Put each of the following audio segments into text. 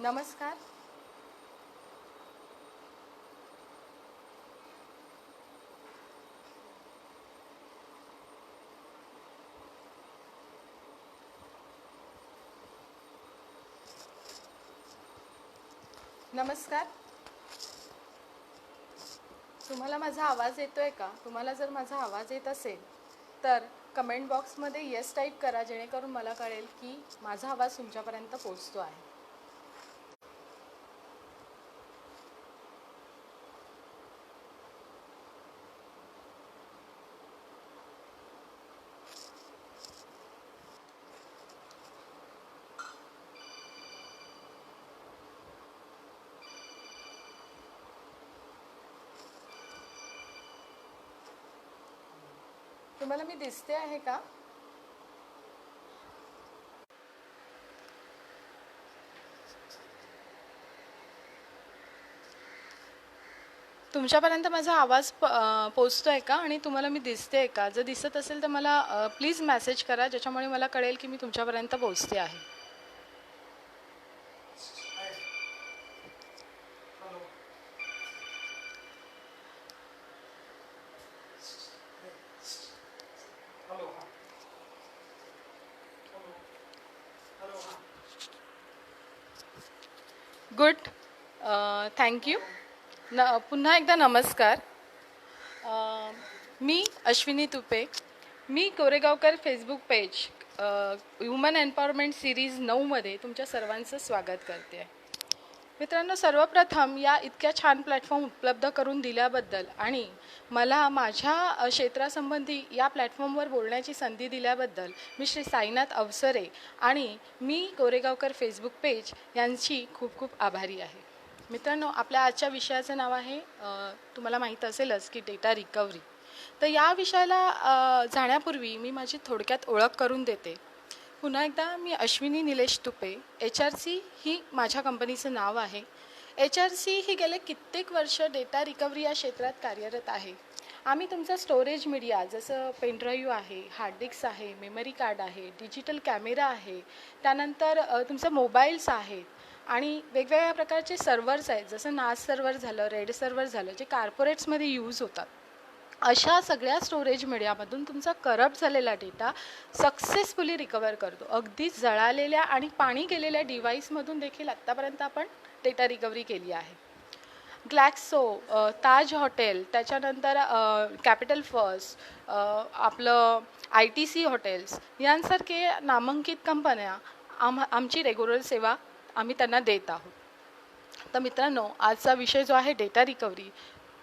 नमस्कार. नमस्कार. तुम्हाला माझा आवाज येतोय का? तुम्हाला जर माझा आवाज येत असेल तर कमेंट बॉक्समध्ये येस टाईप करा, जेणेकरून मला कळेल की माझा आवाज तुमच्यापर्यंत पोहोचतो आहे. तुम्हाला मी दिसते आहे का? तुमच्यापर्यंत माझा आवाज पोचतो आहे का आणि तुम्हाला मी दिसते आहे का? जर दिसत असेल तर मला प्लीज मेसेज करा, ज्याच्यामुळे मला कळेल की मी तुमच्यापर्यंत पोचते आहे. गुड. थँक्यू. पुन्हा एकदा नमस्कार. मी अश्विनी तुपे. मी Koregaonkar Facebook page woman empowerment series 9मध्ये तुमच्या सर्वांचं स्वागत करते आहे. मित्रांनो, सर्वप्रथम या इतक्या छान प्लॅटफॉर्म उपलब्ध करून दिल्याबद्दल आणि मला माझ्या क्षेत्रासंबंधी या प्लॅटफॉर्मवर बोलण्याची संधी दिल्याबद्दल मी श्री साईनाथ अवसरे आणि मी कोरेगावकर फेसबुक पेज यांची खूप खूप आभारी आहे. मित्रांनो, आपल्या आजच्या विषयाचं नाव आहे, तुम्हाला माहीत असेलच की डेटा रिकव्हरी. तर या विषयाला जाण्यापूर्वी मी माझी थोडक्यात ओळख करून देते. पुन्हा एकदा मी अश्विनी निलेश तुपे. HRC ही माझ्या कंपनीचं नाव आहे. HRC ही गेले कित्येक वर्ष डेटा रिकव्हरी या क्षेत्रात कार्यरत आहे. आम्ही तुमचा स्टोरेज मीडिया जसं पेनड्राईव्ह आहे, हार्ड डिस्क आहे, मेमरी कार्ड आहे, डिजिटल कॅमेरा आहे, त्यानंतर तुमचे मोबाईल्स आहेत आणि वेगवेगळ्या प्रकारचे सर्व्हर्स आहेत, जसं नास सर्व्हर झालं, रेड सर्व्हर झालं, जे कॉर्पोरेट्समध्ये यूज होतात. अशा सगळ्या स्टोरेज मीडियामधून तुमचा करप्ट झालेला डेटा सक्सेसफुली रिकवर करतो. अगदी जळालेल्या आणि पाणी गेलेल्या डिव्हाइसमधून देखील आत्तापर्यंत आपण डेटा रिकव्हरी केली आहे. ग्लॅक्सो, ताज हॉटेल, त्याच्यानंतर कॅपिटल फर्स्ट, आपलं ITC हॉटेल्स यांसारखे नामांकित कंपन्या आमची रेग्युलर सेवा आम्ही त्यांना देत आहोत. तर मित्रांनो, आजचा विषय जो आहे डेटा रिकव्हरी,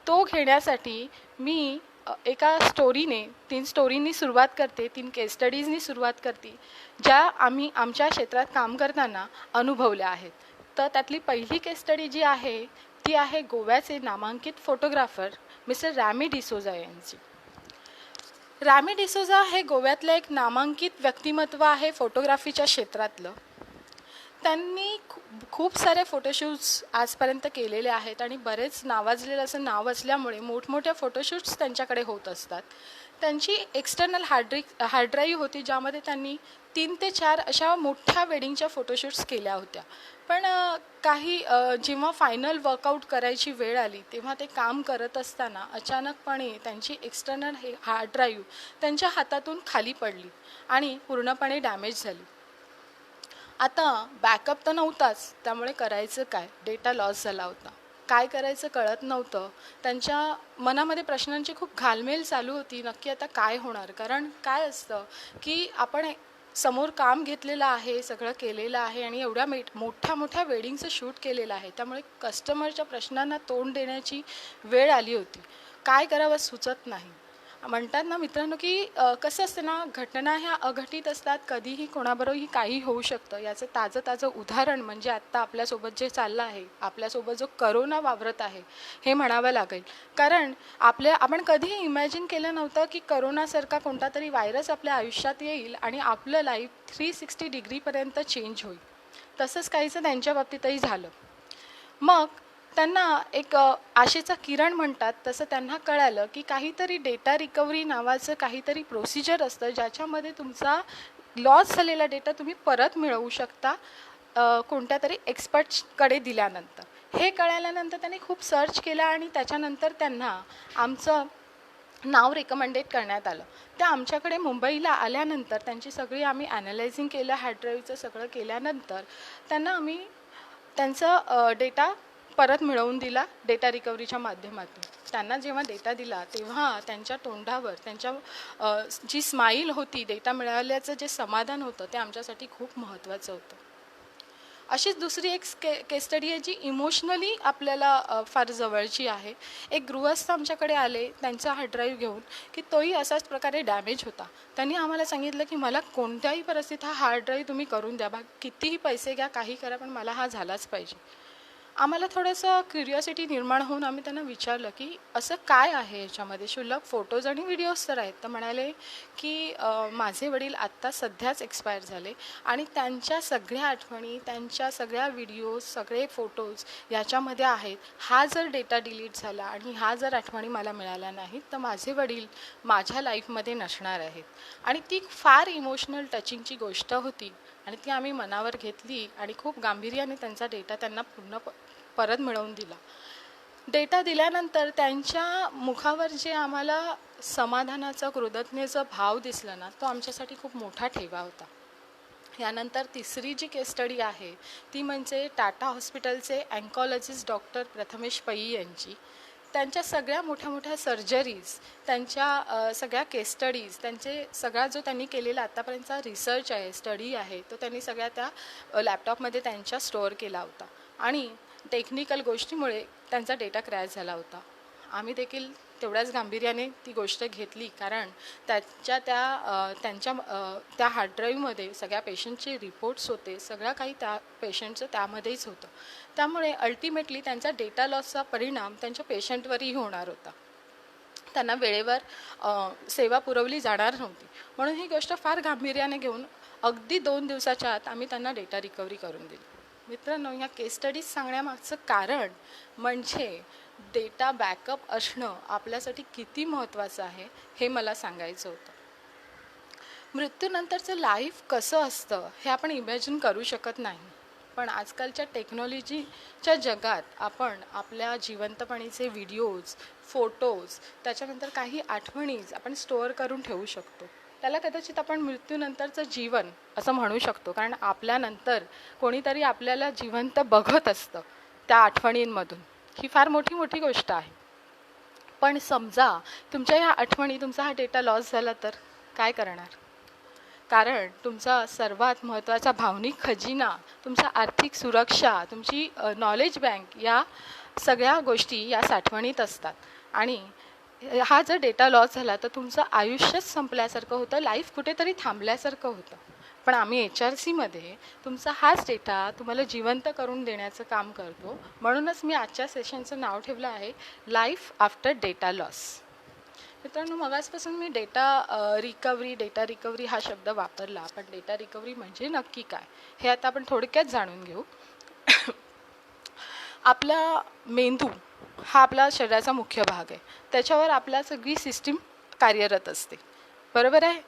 तो घेण्यासाठी मी एका स्टोरीने 3 स्टोरींनी सुरुवात करते, 3 केस स्टडीजनी सुरुवात करते, ज्या आम्ही आमच्या क्षेत्रात काम करताना अनुभवल्या आहेत. तर त्यातली पहिली केस स्टडी जी आहे ती आहे गोव्याचे नामांकित फोटोग्राफर मिस्टर रॅमी डिसोजा यांची. रॅमी डिसोजा हे गोव्यातलं एक नामांकित व्यक्तिमत्व आहे फोटोग्राफीच्या क्षेत्रातलं. त्यांनी खूप सारे फोटोशूट्स आजपर्यंत केलेले आहेत आणि बरेच नावाजलेलं असं नाव असल्यामुळे मोठमोठ्या फोटोशूट्स त्यांच्याकडे होत असतात. त्यांची एक्सटर्नल हार्ड ड्राईव्ह होती, ज्यामध्ये त्यांनी 3 ते 4 अशा मोठ्या वेडिंगच्या फोटोशूट्स केल्या होत्या. पण जेव्हा फायनल वर्कआउट करायची वेळ आली तेव्हा ते काम करत असताना अचानकपणे त्यांची एक्सटर्नल हार्ड ड्राईव्ह त्यांच्या हातातून खाली पडली आणि पूर्णपणे डॅमेज झाली. आता बॅकअप तर नव्हताच, त्यामुळे करायचं काय? डेटा लॉस झाला होता. काय करायचं कळत नव्हतं. त्यांच्या मनामध्ये प्रश्नांची खूप घालमेल चालू होती. नक्की आता काय होणार? कारण काय असतं की आपण समोर काम घेतलेलं आहे, सगळं केलेलं आहे आणि एवढ्या मोठ्या मोठ्या वेडिंगचं शूट केलेलं आहे, त्यामुळे कस्टमरच्या प्रश्नांना तोंड देण्याची वेळ आली होती. काय करावं सुचत नाही. म्हणतात ना मित्रांनो की कसं असतं ना, घटना ह्या अघटित असतात, कधीही कोणाबरोबरही काही होऊ शकतं. याचं ताजं उदाहरण म्हणजे आत्ता आपल्यासोबत जे चाललं आहे, आपल्यासोबत जो करोना वावरत आहे, हे म्हणावं लागेल. कारण आपण कधीही इमॅजिन केलं नव्हतं की करोनासारखा कोणता तरी व्हायरस आपल्या आयुष्यात येईल आणि आपलं लाईफ 360 डिग्रीपर्यंत चेंज होईल. तसंच काहीचं त्यांच्या बाबतीतही झालं. मग त्यांना एक आशेचा किरण म्हणतात तसं त्यांना कळालं की काहीतरी डेटा रिकव्हरी नावाचं काहीतरी प्रोसिजर असतं ज्याच्यामध्ये तुमचा लॉस झालेला डेटा तुम्ही परत मिळवू शकता कोणत्या तरी एक्सपर्ट्सकडे दिल्यानंतर. हे कळाल्यानंतर त्यांनी खूप सर्च केलं आणि त्याच्यानंतर त्यांना आमचं नाव रेकमेंडेड करण्यात आलं. त्या आमच्याकडे मुंबईला आल्यानंतर त्यांची सगळी आम्ही ॲनालायझिंग केलं, हार्ड ड्राईव्हचं सगळं केल्यानंतर त्यांना आम्ही त्यांचा डेटा परत मिळवून दिला डेटा रिकव्हरीच्या माध्यमातून. त्यांना जेव्हा डेटा दिला तेव्हा त्यांच्या तोंडावर त्यांच्या जी स्माईल होती, डेटा मिळाल्याचं जे समाधान होतं ते आमच्यासाठी खूप महत्त्वाचं होतं. अशीच दुसरी एक केस स्टडी आहे जी इमोशनली आपल्याला फार जवळची आहे. एक गृहस्थ आमच्याकडे आले त्यांचा हार्ड ड्राईव्ह घेऊन की तोही असाच प्रकारे डॅमेज होता. त्यांनी आम्हाला सांगितलं की मला कोणत्याही परिस्थितीत हा हार्ड ड्राईव्ह तुम्ही करून द्या, कितीही पैसे घ्या, काही करा, पण मला हा झालाच पाहिजे. आम्हाला थोडंसं क्युरिओसिटी निर्माण होऊन आम्ही त्यांना विचारलं की असं काय आहे याच्यामध्ये, क्षुल्लक फोटोज आणि व्हिडिओज तर आहेत. तर म्हणाले की माझे वडील आत्ता सध्याच एक्सपायर झाले आणि त्यांच्या सगळ्या आठवणी, त्यांच्या सगळ्या व्हिडिओज, सगळे फोटोज याच्यामध्ये आहेत. हा जर डेटा डिलीट झाला आणि हा जर आठवणी मला मिळाल्या नाहीत तर माझे वडील माझ्या लाईफमध्ये नसणार आहेत. आणि ती फार इमोशनल टचिंगची गोष्ट होती आणि ती आम्ही मनावर घेतली आणि खूप गांभीर्याने त्यांचा डेटा त्यांना परत मिळवून दिला. डेटा दिल्यानंतर त्यांच्या मुखावर जे आम्हाला समाधानाचा, कृतज्ञतेचा भाव दिसला ना, तो आमच्यासाठी खूप मोठा ठेवा होता. यानंतर तिसरी जी केस स्टडी आहे ती म्हणजे टाटा हॉस्पिटलचे अँकॉलॉजिस्ट डॉक्टर प्रथमेश पै यांची. त्यांच्या सगळ्या मोठ्या मोठ्या सर्जरीज, त्यांच्या सगळ्या केस स्टडीज, त्यांचे सगळा जो त्यांनी केलेला आत्तापर्यंतचा रिसर्च आहे, स्टडी आहे, तो त्यांनी सगळ्या त्या लॅपटॉपमध्ये त्यांच्या स्टोअर केला होता. आणि टेक्निकल गोष्टीमुळे त्यांचा डेटा क्रॅश झाला होता. आम्ही देखील तेवढ्याच गांभीर्याने ती गोष्ट घेतली, कारण त्या हार्ड ड्राईव्हमध्ये सगळ्या पेशंटचे रिपोर्ट्स होते, सगळं काही त्या पेशंटचं त्यामध्येच होतं. त्यामुळे अल्टिमेटली त्यांचा डेटा लॉसचा परिणाम त्यांच्या पेशंटवरही होणार होता. त्यांना वेळेवर सेवा पुरवली जाणार नव्हती. म्हणून ही गोष्ट फार गांभीर्याने घेऊन अगदी 2 दिवसाच्या आत आम्ही त्यांना डेटा रिकव्हरी करून दिली. मित्रांनो, ह्या केस स्टडीज सांगण्यामागचं कारण म्हणजे डेटा बॅकअप असणं आपल्यासाठी किती महत्त्वाचं आहे हे मला सांगायचं होतं. मृत्यूनंतरचं लाईफ कसं असतं हे आपण इमॅजिन करू शकत नाही, पण आजकालच्या टेक्नॉलॉजीच्या जगात आपण आपल्या जिवंतपणीचे व्हिडिओज, फोटोज, त्याच्यानंतर काही आठवणीज आपण स्टोअर करून ठेवू शकतो. त्याला कदाचित आपण मृत्यूनंतरचं जीवन असं म्हणू शकतो, कारण आपल्यानंतर कोणीतरी आपल्याला जिवंत बघत असतं त्या आठवणींमधून. ही फार मोठी गोष्ट आहे. पण समजा तुमच्या ह्या आठवणी, तुमचा हा डेटा लॉस झाला तर काय करणार? कारण तुमचा सर्वात महत्त्वाचा भावनिक खजिना, तुमचा आर्थिक सुरक्षा, तुमची नॉलेज बँक, या सगळ्या गोष्टी या साठवणीत असतात. आणि हा जर डेटा लॉस झाला तर तुमचं आयुष्यच संपल्यासारखं होतं, लाईफ कुठेतरी थांबल्यासारखं होतं. पण आम्ही HRCमध्ये तुमचा हाच डेटा तुम्हाला जिवंत करून देण्याचं काम करतो. म्हणूनच मी आजच्या सेशनचं नाव ठेवलं आहे लाईफ आफ्टर डेटा लॉस. मित्रांनो, मगासपासून मी डेटा रिकव्हरी हा शब्द वापरला, पण डेटा रिकव्हरी म्हणजे नक्की काय हे आता आपण थोडक्यात जाणून घेऊ. आपला मेंदू हा आपला शरीराचा मुख्य भाग आहे. त्याच्यावर आपल्या सगळी सिस्टीम कार्यरत असते, बरोबर आहे.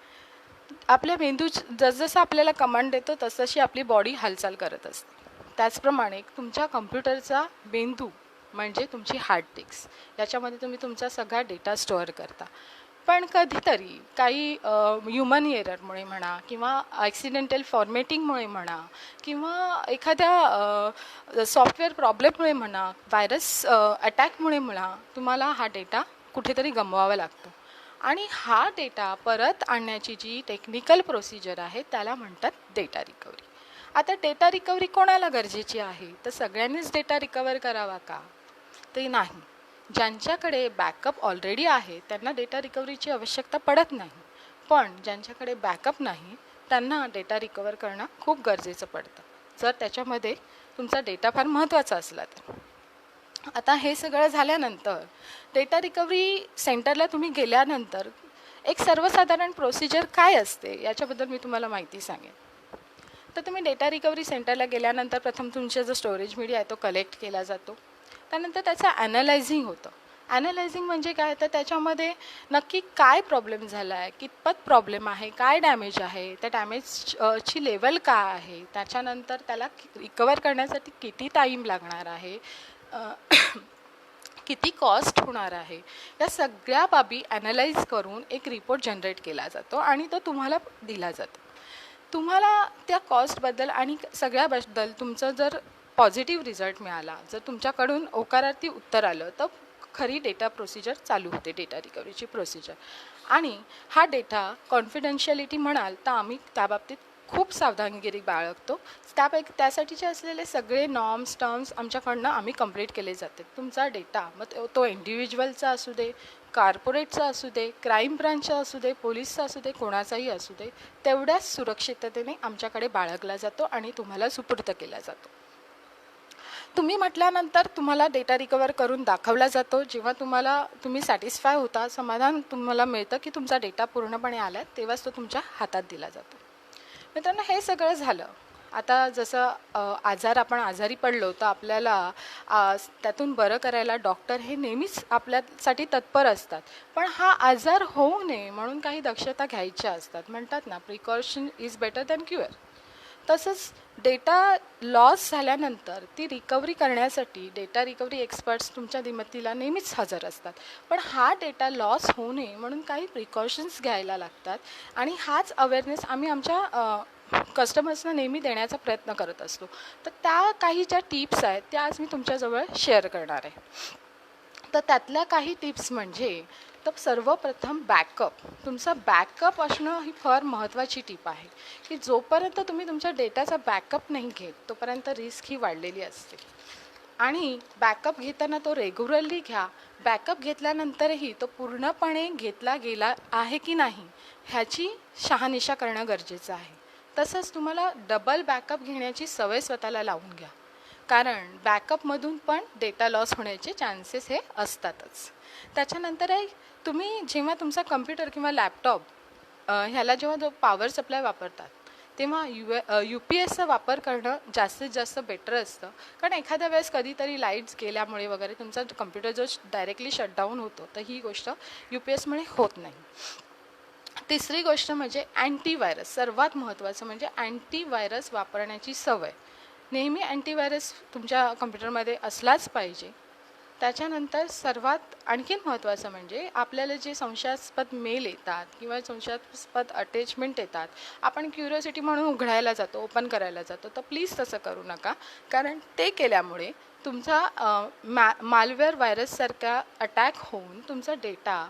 आपल्या मेंदू जसजसं आपल्याला कमांड देतो तसतशी आपली बॉडी हालचाल करत असते. त्याचप्रमाणे तुमच्या कम्प्युटरचा मेंदू म्हणजे तुमची हार्ड डिस्क, याच्यामध्ये तुम्ही तुमचा सगळा डेटा स्टोअर करता. पण कधीतरी काही ह्युमन एररमुळे म्हणा, किंवा ॲक्सिडेंटल फॉर्मॅटिंगमुळे म्हणा, किंवा एखाद्या सॉफ्टवेअर प्रॉब्लेममुळे म्हणा, व्हायरस अटॅकमुळे म्हणा, तुम्हाला हा डेटा कुठेतरी गमवावा लागतो. आणि हा डेटा परत आणण्याची जी टेक्निकल प्रोसिजर आहे त्याला म्हणतात डेटा रिकव्हरी. आता डेटा रिकव्हरी कोणाला गरजेची आहे? तर सगळ्यांनीच डेटा रिकवर करावा का? ते नाही. ज्यांच्याकडे बॅकअप ऑलरेडी आहे त्यांना डेटा रिकव्हरीची आवश्यकता पडत नाही. पण ज्यांच्याकडे बॅकअप नाही त्यांना डेटा रिकवर करणं खूप गरजेचं पडतं, जर त्याच्यामध्ये तुमचा डेटा फार महत्त्वाचा असला तर. आता हे सगळं झाल्यानंतर डेटा रिकव्हरी सेंटरला तुम्ही गेल्यानंतर एक सर्वसाधारण प्रोसिजर काय असते याच्याबद्दल मी तुम्हाला माहिती सांगेन. तर तुम्ही डेटा रिकव्हरी सेंटरला गेल्यानंतर प्रथम तुमचा जो स्टोरेज मीडिया आहे तो कलेक्ट केला जातो. त्यानंतर त्याचं ॲनालायझिंग होतं. ॲनालायझिंग म्हणजे काय, तर त्याच्यामध्ये नक्की काय प्रॉब्लेम झाला आहे, कितपत प्रॉब्लेम आहे, काय डॅमेज आहे, त्या डॅमेजची लेवल काय आहे, त्याच्यानंतर त्याला रिकवर करण्यासाठी किती टाईम लागणार आहे, किती कॉस्ट होणार आहे, या सगळ्या बाबी ॲनालाइज करून एक रिपोर्ट जनरेट केला जातो आणि तो तुम्हाला दिला जातो. तुम्हाला त्या कॉस्टबद्दल आणि सगळ्याबद्दल तुमचं जर पॉझिटिव्ह रिझल्ट मिळाला, जर तुमच्याकडून होकारार्थी उत्तर आलं, तर खरी डेटा प्रोसिजर चालू होते, डेटा रिकव्हरीची प्रोसिजर. आणि हा डेटा कॉन्फिडेन्शियलिटी म्हणाल तर आम्ही त्याबाबतीत खूप सावधानगिरी बाळगतो. त्यासाठीचे असलेले सगळे नॉर्म्स टर्म्स आमच्याकडनं आम्ही कंप्लीट केले जाते. तुमचा डेटा मग तो इंडिव्हिज्युअलचा असू दे, कॉर्पोरेटचा असू दे, क्राईम ब्रांचचा असू दे, पोलिसचा असू दे, कोणाचाही असू दे, तेवढ्याच सुरक्षिततेने आमच्याकडे बाळगला जातो आणि तुम्हाला सुपूर्द केला जातो. तुम्ही म्हटल्यानंतर तुम्हाला डेटा रिकवर करून दाखवला जातो. जेव्हा तुम्ही सॅटिस्फाय होता, समाधान तुम्हाला मिळतं की तुमचा डेटा पूर्णपणे आला आहे, तेव्हाच तो तुमच्या हातात दिला जातो. मित्रांनो, हे सगळं झालं. आता जसं आपण आजारी पडलो तर आपल्याला त्यातून बरं करायला डॉक्टर हे नेहमीच आपल्यासाठी तत्पर असतात. पण हा आजार होऊ नये म्हणून काही दक्षता घ्यायच्या असतात. म्हणतात ना, precaution is better than cure. तसंच डेटा लॉस झाल्यानंतर ती रिकव्हरी करण्यासाठी डेटा रिकव्हरी एक्सपर्ट्स तुमच्या दिमतीला नेहमीच हजर असतात. पण हा डेटा लॉस होऊ नये म्हणून काही प्रिकॉशन्स घ्यायला लागतात आणि हाच अवेअरनेस आम्ही आमच्या कस्टमर्सना नेहमी देण्याचा प्रयत्न करत असतो. तर त्या काही ज्या टिप्स आहेत त्या आज मी तुमच्याजवळ शेअर करणार आहे. तर त्यातल्या काही टिप्स म्हणजे, तर सर्वप्रथम तुमचा बॅकअप असणं ही फार महत्त्वाची टिप आहे, की जोपर्यंत तुम्ही तुमच्या डेटाचा बॅकअप नाही घेत तोपर्यंत रिस्क ही वाढलेली असते. आणि बॅकअप घेताना तो रेग्युलरली घ्या. बॅकअप घेतल्यानंतरही तो पूर्णपणे घेतला गेला आहे की नाही ह्याची शहानिशा करणं गरजेचं आहे. तसंच तुम्हाला डबल बॅकअप घेण्याची सवय स्वतःला लावून घ्या, कारण बॅकअपमधून पण डेटा लॉस होण्याचे चान्सेस हे असतातच. त्याच्यानंतर तुम्ही जेव्हा तुमचा कम्प्युटर किंवा लॅपटॉप ह्याला जेव्हा जो पॉवर सप्लाय वापरतात तेव्हा UPSचा वापर करणं जास्तीत जास्त बेटर असतं. कारण एखाद्या वेळेस कधीतरी लाईट्स गेल्यामुळे वगैरे तुमचा कम्प्युटर जो डायरेक्टली शटडाऊन होतो, तर ही गोष्ट UPSमुळे होत नाही. तिसरी गोष्ट म्हणजे अँटीव्हायरस. सर्वात महत्त्वाचं म्हणजे अँटीव्हायरस वापरण्याची सवय. नेहमी अँटीव्हायरस तुमच्या कम्प्युटरमध्ये असलाच पाहिजे. त्याच्यानंतर सर्वात आणखीन महत्त्वाचं म्हणजे आपल्याला जे संशयास्पद मेल येतात किंवा संशयास्पद अटॅचमेंट येतात, आपण क्युरिओसिटी म्हणून उघडायला जातो, ओपन करायला जातो, तर प्लीज तसं करू नका. कारण ते केल्यामुळे तुमचा मालवेअर व्हायरससारखा अटॅक होऊन तुमचा डेटा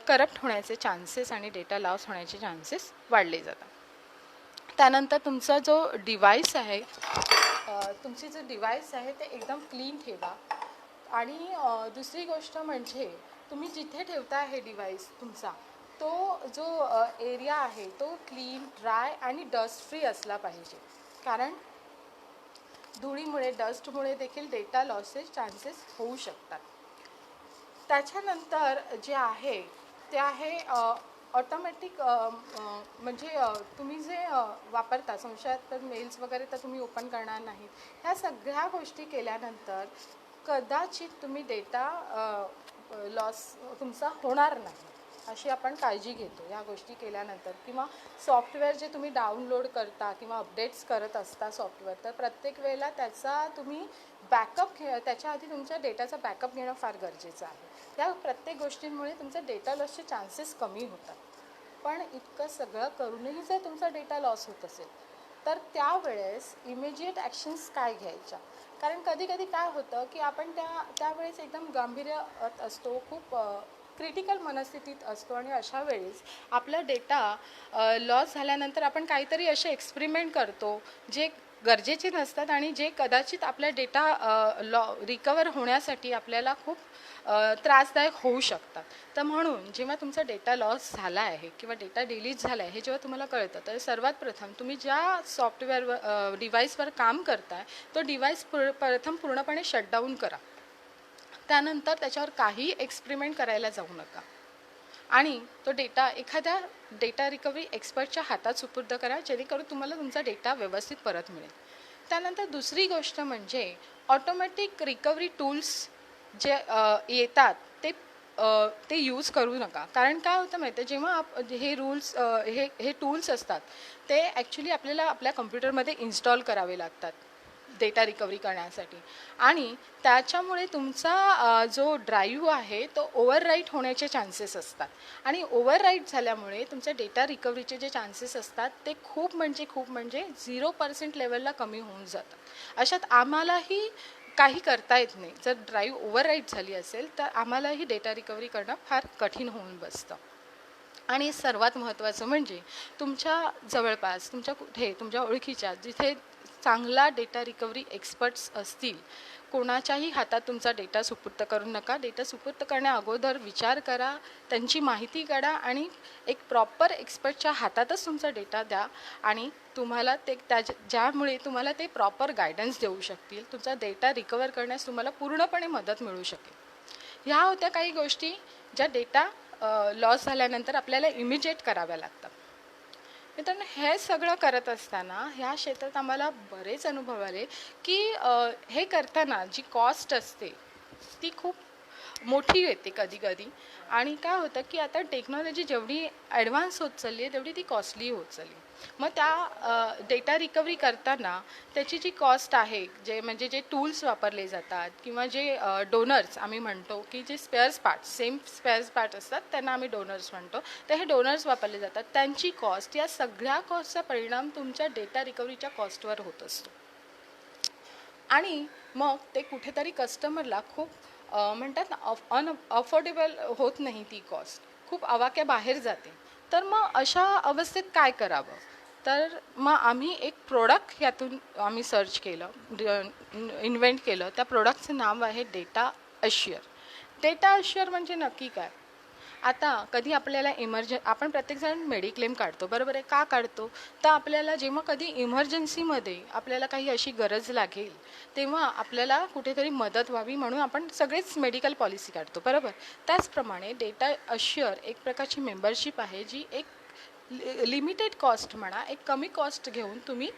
करप्ट होण्याचे चान्सेस आणि डेटा लॉस होण्याचे चान्सेस वाढले जातात. त्यानंतर तुमचा जो डिव्हाइस आहे ते एकदम क्लीन ठेवा. आणि दुसरी गोष्ट म्हणजे तुम्ही जिथे ठेवता हे डिव्हाइस तुमचा, तो जो एरिया आहे तो क्लीन, ड्राय आणि डस्ट फ्री असला पाहिजे. कारण धुळीमुळे, डस्टमुळे देखील डेटा लॉसचे चान्सेस होऊ शकतात. त्याच्यानंतर जे आहे ते आहे ऑटोमॅटिक, म्हणजे तुम्ही जे वापरता संशयास्पद मेल्स वगैरे तर तुम्ही ओपन करणार नाहीत. ह्या सगळ्या गोष्टी केल्यानंतर कदाचित तुम्ही डेटा लॉस तुमचा होणार नाही अशी आपण काळजी घेतो या गोष्टी केल्यानंतर. किंवा सॉफ्टवेअर जे तुम्ही डाउनलोड करता किंवा अपडेट्स करत असता सॉफ्टवेअर, तर प्रत्येक वेळेला त्याचा तुम्ही त्याच्या आधी तुमच्या डेटाचा बॅकअप घेणं फार गरजेचं आहे. या प्रत्येक गोष्टींमुळे तुमचा डेटा लॉसचे चान्सेस कमी होतात. पण इतकं सगळं करूनही जर तुमचा डेटा लॉस होत असेल तर त्यावेळेस इमिजिएट ॲक्शन्स काय घ्यायच्या. कारण कधी कधी काय होतं की आपण त्यावेळेस एकदम गांभीर्यात असतो, खूप क्रिटिकल मनस्थितीत असतो आणि अशा वेळेस आपला डेटा लॉस झाल्यानंतर आपण काहीतरी असे एक्सपेरिमेंट करतो जे गरजेचे नसतात आणि जे कदाचित आपला डेटा रिकवर होण्यासाठी आपल्याला खूप त्रासदायक होऊ शकतात. तर म्हणून जेव्हा तुमचा डेटा लॉस झाला आहे किंवा डेटा डिलीट झाला आहे हे जेव्हा तुम्हाला कळतं, तर सर्वात प्रथम तुम्ही ज्या सॉफ्टवेअरवर डिव्हाइसवर काम करताय तो डिव्हाइस प्रथम पूर्णपणे शटडाऊन करा. त्यानंतर त्याच्यावर काही एक्सपेरिमेंट करायला जाऊ नका. आणि तो डेटा एखाद्या डेटा रिकव्हरी एक्सपर्टच्या हातात सुपूर्द करा, जेणेकरून तुम्हाला तुमचा डेटा व्यवस्थित परत मिळेल. त्यानंतर दुसरी गोष्ट म्हणजे ऑटोमॅटिक रिकव्हरी टूल्स जे येतात ते यूज करू नका. कारण काय होतं माहिती आहे, जेव्हा हे रूल्स हे टूल्स असतात ते ॲक्च्युली आपल्याला आपल्या कम्प्युटरमध्ये इन्स्टॉल करावे लागतात डेटा रिकव्हरी करण्यासाठी, आणि त्याच्यामुळे तुमचा जो ड्राईव्ह आहे तो ओव्हरराईट होण्याचे चान्सेस असतात, आणि ओव्हरराईट झाल्यामुळे तुमच्या डेटा रिकव्हरीचे जे चान्सेस असतात ते खूप म्हणजे 0% लेवलला कमी होऊन जातात. अशात आम्हालाही काही करता येत नाही. जर ड्राईव्ह ओव्हरराईट झाली असेल तर आम्हालाही डेटा रिकव्हरी करणं फार कठीण होऊन बसतं. आणि सर्वात महत्त्वाचं म्हणजे तुमच्या जवळपास, तुमच्या कुठे, तुमच्या ओळखीच्या जिथे चांगला डेटा रिकव्हरी एक्सपर्ट्स असतील, कोणाच्याही हातात तुमचा डेटा सुपूर्द करू नका. डेटा सुपूर्द करण्या अगोदर विचार करा, त्यांची माहिती काढा आणि एक प्रॉपर एक्सपर्टच्या हातातच तुमचा डेटा द्या, आणि तुम्हाला ज्यामुळे तुम्हाला ते प्रॉपर गायडन्स देऊ शकतील, तुमचा डेटा रिकवर करण्यास तुम्हाला पूर्णपणे मदत मिळू शकेल. ह्या होत्या काही गोष्टी ज्या डेटा लॉस झाल्यानंतर आपल्याला इमिजिएट कराव्या लागतात. मित्रांनो, हे सगळं करत असताना ह्या क्षेत्रात आम्हाला बरेच अनुभव आले की हे करताना जी कॉस्ट असते ती खूप मोठी येते कधी कधी. आणि काय होतं की आता टेक्नॉलॉजी जेवढी ॲडव्हान्स होत चालली आहे तेवढी ती कॉस्टली होत चालली. मग त्या डेटा रिकव्हरी करताना त्याची जी कॉस्ट आहे, जे टूल्स वापरले जातात किंवा जे डोनर्स आम्ही म्हणतो की जे सेम स्पेअर्स पार्ट असतात त्यांना आम्ही डोनर्स म्हणतो, तर हे डोनर्स वापरले जातात, त्यांची कॉस्ट, या सगळ्या कॉस्टचा परिणाम तुमच्या डेटा रिकव्हरीच्या कॉस्टवर होत असतो. आणि मग ते कुठेतरी कस्टमरला खूप म्हणतात ना अफोर्डेबल होत नाही, ती कॉस्ट खूप आवाक्याबाहेर जाते. तर मग अशा अवस्थेत काय करावं? तर मग आम्ही एक प्रोडक्ट यातून आम्ही सर्च केलं, इन्व्हेंट केलं. त्या प्रोडक्टचं नाव आहे डेटा अश्युअर. डेटा अश्युअर म्हणजे नक्की काय? आता कधी आपल्याला आपण प्रत्येकजण मेडिक्लेम काढतो, बरोबर आहे. का काढतो? तर आपल्याला जेव्हा कधी इमर्जन्सीमध्ये आपल्याला काही अशी गरज लागेल तेव्हा आपल्याला कुठेतरी मदत व्हावी म्हणून आपण सगळेच मेडिकल पॉलिसी काढतो, बरोबर. त्याचप्रमाणे डेटा अश्युअर एक प्रकारची मेंबरशिप आहे, जी एक लिमिटेड कॉस्ट म्हणा, एक कमी कॉस्ट घेऊन तुम्ही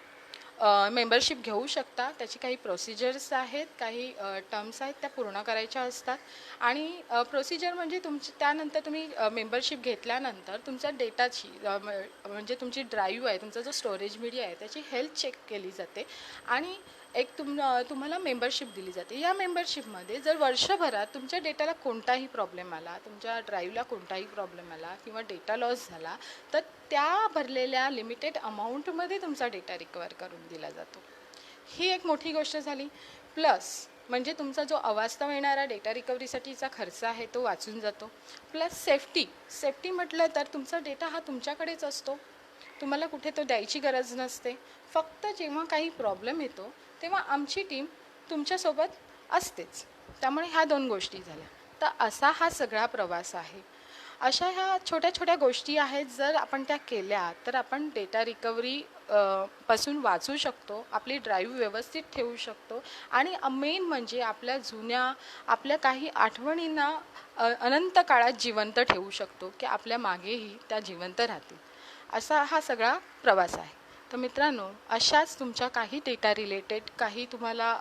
मेंबरशिप घेऊ शकता. त्याची काही प्रोसिजर्स आहेत, काही टर्म्स आहेत, त्या पूर्ण करायच्या असतात. आणि प्रोसिजर म्हणजे त्यानंतर तुम्ही मेंबरशिप घेतल्यानंतर तुमच्या डेटाची म्हणजे तुमची ड्राईव्ह आहे, तुमचा जो स्टोरेज मीडिया आहे, त्याची हेल्थ चेक केली जाते आणि एक तुम्हाला मेंबरशिप दिली जाते. या मेंबरशिपमध्ये जर वर्षभरात तुमच्या डेटाला कोणताही प्रॉब्लेम आला, तुमच्या ड्राईव्हला कोणताही प्रॉब्लेम आला किंवा डेटा लॉस झाला, तर त्या भरलेल्या लिमिटेड अमाऊंटमध्ये तुमचा डेटा रिकवर करून दिला जातो. ही एक मोठी गोष्ट झाली. प्लस म्हणजे तुमचा जो अवास्तव येणारा डेटा रिकव्हरीसाठीचा खर्च आहे तो वाचून जातो. प्लस सेफ्टी म्हटलं तर तुमचा डेटा हा तुमच्याकडेच असतो, तुम्हाला कुठे तो द्यायची गरज नसते. फक्त जेव्हा काही प्रॉब्लेम येतो तेव्हा आमची टीम तुमच्यासोबत असतेच. त्यामुळे ह्या 2 गोष्टी झाल्या. तर असा हा सगळा प्रवास आहे. अशा ह्या छोट्या छोट्या गोष्टी आहेत, जर आपण त्या केल्या तर आपण डेटा रिकव्हरी पासून वाचू शकतो, आपली ड्राईव्ह व्यवस्थित ठेवू शकतो, आणि मेन म्हणजे आपल्या काही आठवणींना अनंत काळात जिवंत ठेवू शकतो, की आपल्या मागेही त्या जिवंत राहतील. असा हा सगळा प्रवास आहे. तर मित्रांनो, अशाच तुमच्या काही डेटा रिलेटेड काही तुम्हाला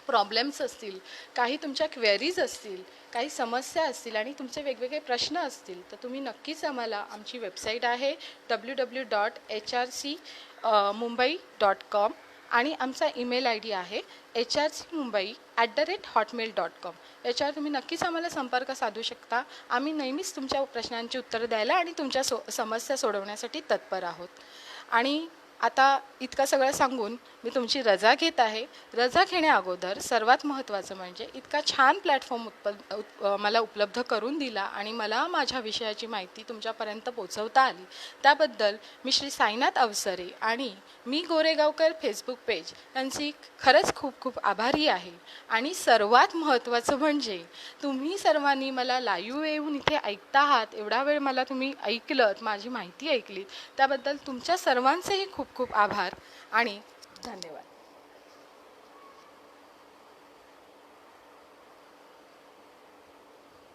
प्रॉब्लेम्स असतील, काही तुमच्या क्वेरीज असतील, काही समस्या असतील आणि तुमचे वेगवेगळे प्रश्न असतील, तर तुम्ही नक्कीच आम्हाला, आमची वेबसाईट आहे www.hrcmumbai.com आणि आमचा ईमेल ID आहे hrcmumbai@hotmail.com. याच्यावर तुम्ही नक्कीच आम्हाला संपर्क साधू शकता. आम्ही नेहमीच तुमच्या प्रश्नांची उत्तरं द्यायला आणि तुमच्या समस्या सोडवण्यासाठी तत्पर आहोत. आणि आता इतकं सगळं सांगून मी तुमची रजा घेत आहे. रजा घेण्या अगोदर सर्वात महत्त्वाचं म्हणजे इतका छान प्लॅटफॉर्म मला उपलब्ध करून दिला आणि मला माझ्या विषयाची माहिती तुमच्यापर्यंत पोचवता आली, त्याबद्दल मी श्री साईनाथ अवसरे आणि मी गोरेगावकर फेसबुक पेज यांची खरंच खूप खूप आभारी आहे. आणि सर्वात महत्त्वाचं म्हणजे तुम्ही सर्वांनी मला लाईव्ह येऊन इथे ऐकता आहात, एवढा वेळ मला तुम्ही ऐकलत, माझी माहिती ऐकलीत, त्याबद्दल तुमच्या सर्वांचेही खूप खूप आभार आणि धन्यवाद.